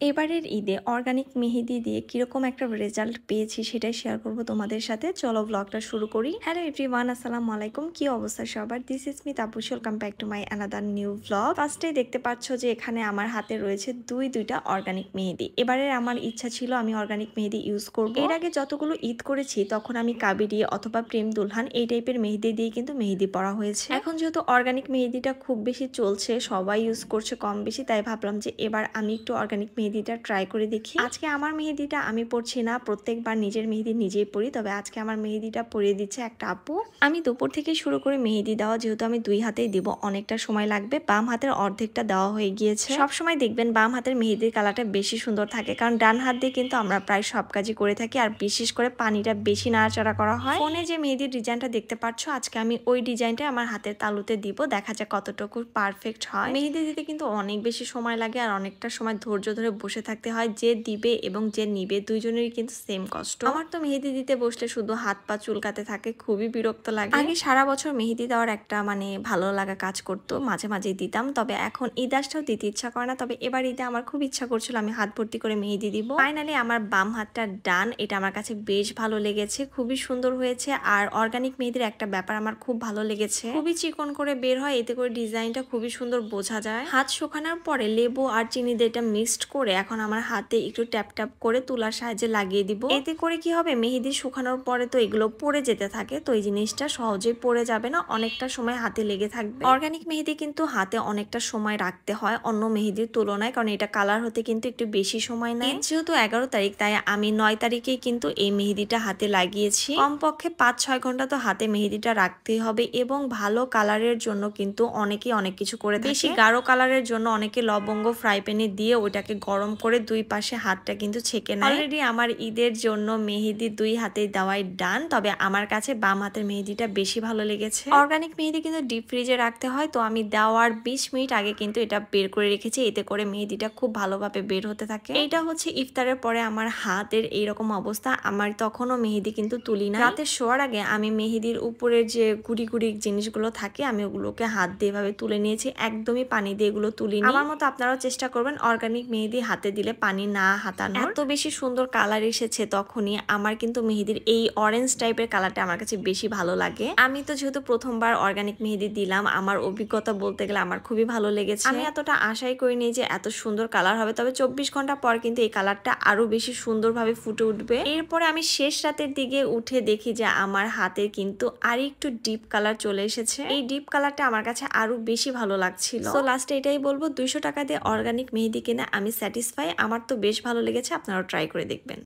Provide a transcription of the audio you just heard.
এবারের ঈদে অর্গানিক মেহেদি দিয়ে কিরকম একটা রেজাল্ট পেয়েছি সেটাই শেয়ার করব তোমাদের সাথে। চলো ব্লগটা শুরু করি। হ্যালো এভরিওয়ান, আসসালামু আলাইকুম। কি অবস্থা সবার? This is me Tapasi, welcome back to my another new blog. ফার্স্টেই দেখতে পাচ্ছ যে এখানে আমার হাতে রয়েছে দুইটা অর্গানিক মেহেদি। এবারের আমার ইচ্ছা ছিল আমি অর্গানিক মেহেদি ইউজ করব। এর আগে যতগুলো ঈদ করেছি তখন আমি কাবেরি অথবা প্রেম দুলহান এই টাইপের মেহেদি দিয়ে কিন্তু মেহেদি পরা হয়েছে। এখন যেহেতু অর্গানিক মেহেদিটা খুব বেশি চলছে, সবাই ইউজ করছে কম বেশি, তাই ভাবলাম যে এবার আমি একটু অর্গানিক মেহেদিটা ট্রাই করে দেখি। আজকে আমার মেহেদিটা আমি পরছি না, প্রত্যেকবার নিজের মেহেদি নিজেই পরি, তবে আজকে আমার মেহেদিটা পরিয়ে দিচ্ছে একটা আপু। আমি দুপুর থেকে শুরু করে মেহেদি দেওয়া, যেহেতু আমি দুই হাতেই দিব অনেকটা সময় লাগবে। বাম হাতের অর্ধেকটা দেওয়া হয়ে গিয়েছে। সব সময় দেখবেন বাম হাতের মেহেদির কালারটা বেশি সুন্দর থাকে, কারণ ডান হাত দিয়ে কিন্তু আমরা প্রায় সব কাজই করে থাকি, আর বিশেষ করে পানিটা বেশি নাড়াচাড়া করা হয়। ফোনে যে মেহেদির ডিজাইনটা দেখতে পাচ্ছ, আজকে আমি ওই ডিজাইনটা আমার হাতের তালুতে দিব, দেখা যাক কতটুকু পারফেক্ট হয়। মেহেদি দিতে কিন্তু অনেক বেশি সময় লাগে, আর অনেকটা সময় ধৈর্য ধরে বসে থাকতে হয়। যে দিবে এবং যে নিবে দুইজনেরই কিন্তু সেম কষ্ট। আমার তো মেহেদি দিতে বসলে শুধু হাত পা চুলকাতে থাকে, খুবই বিরক্ত লাগে। আগে সারা বছর মেহেদি দেওয়ার একটা ভালো লাগা কাজ করতো, মাঝে মাঝে দিতাম, তবে এখন ঈদ আসটাও দিতে ইচ্ছা করে না। তবে এবার ঈদে আমার খুব ইচ্ছা করছিল আমি হাত ভর্তি করে মেহেদি দিব। ফাইনালি আমার বাম হাতটা ডান, এটা আমার কাছে বেশ ভালো লেগেছে, খুবই সুন্দর হয়েছে। আর অর্গানিক মেহেদির একটা ব্যাপার আমার খুব ভালো লেগেছে, খুবই চিকন করে বের হয়, এতে করে ডিজাইনটা খুবই সুন্দর বোঝা যায়। হাত শুকানোর পরে লেবু আর চিনি দিয়ে এটা মিক্সড করে এখন আমার হাতে একটু ট্যাপ ট্যাপ করে তুলার সাহায্যে লাগিয়ে দিব। এতে করে কি হবে, মেহেদি শুকানোর পরে তো এগুলো পড়ে যেতে থাকে, তো এই জিনিসটা সহজেই পড়ে যাবে না, অনেকটা সময় হাতে লেগে থাকবে। অর্গানিক মেহেদি কিন্তু হাতে অনেকটা সময় রাখতে হয় অন্য মেহেদির তুলনায়, কারণ এটা কালার হতে কিন্তু একটু বেশি সময় নেয়। যেহেতু 11 তারিখ, তাই আমি 9 তারিখেই কিন্তু এই মেহেদিটা হাতে লাগিয়েছি। কমপক্ষে 5-6 ঘন্টা তো হাতে মেহেদিটা রাখতেই হবে, এবং ভালো কালারের জন্য কিন্তু অনেকেই অনেক কিছু করে থাকে। বেশি গাঢ় কালারের জন্য অনেকে লবঙ্গ ফ্রাই প্যানে দিয়ে ওইটাকে গরম করে দুই পাশে হাতটা কিন্তু ছেঁকে নেয়। অলরেডি আমার ঈদের জন্য মেহেদি দুই হাতে দেওয়াই ডান, তবে আমার কাছে বাম হাতের মেহেদিটা বেশি ভালো লেগেছে। অর্গানিক মেহেদি কিন্তু ডিপ ফ্রিজে রাখতে হয়, তো আমি দেওয়ার 20 মিনিট আগে কিন্তু এটা বের করে রেখেছি, এতে করে মেহেদিটা খুব ভালোভাবে বের হতে থাকে। এইটা হচ্ছে ইফতারের পরে আমার হাতের এইরকম অবস্থা। আমার তখনও মেহেদি কিন্তু তুলি না। রাতে শোয়ার আগে আমি মেহেদির উপরের যে গুড়ি গুড়ি জিনিসগুলো থাকে, আমি ওগুলোকে হাত দিয়ে এভাবে তুলে নিয়েছি, একদমই পানি দিয়ে এগুলো তুলিনি। আমার মতো আপনারাও চেষ্টা করবেন অর্গানিক মেহেদি হাতে দিলে পানি না হাতানোর। এত বেশি সুন্দর কালার এসেছে তখনই। আমার কিন্তু মেহেদির এই অরেঞ্জ টাইপের কালারটা আমার কাছে বেশি ভালো লাগে। আমি তো যেহেতু প্রথমবার অর্গানিক মেহেদি দিলাম, আমার অভিজ্ঞতা বলতে গেলে আমার খুবই ভালো লেগেছে। আমি এতটা আশাই করিনি যে এত সুন্দর কালার হবে, তবে 24 ঘন্টা পর কিন্তু এই কালারটা আরো বেশি সুন্দরভাবে ফুটে উঠবে। এরপরে আমি শেষ রাতের দিকে উঠে দেখি যে আমার হাতে কিন্তু আর একটু ডিপ কালার চলে এসেছে। এই ডিপ কালারটা আমার কাছে আরো বেশি ভালো লাগছিল। তো লাস্টে এটাই বলবো, 200 টাকা দিয়ে অর্গানিক মেহেদি কিনে আমি স্যাটিসফাই। আমার তো বেশ ভালো লেগেছে, আপনারাও ট্রাই করে দেখবেন।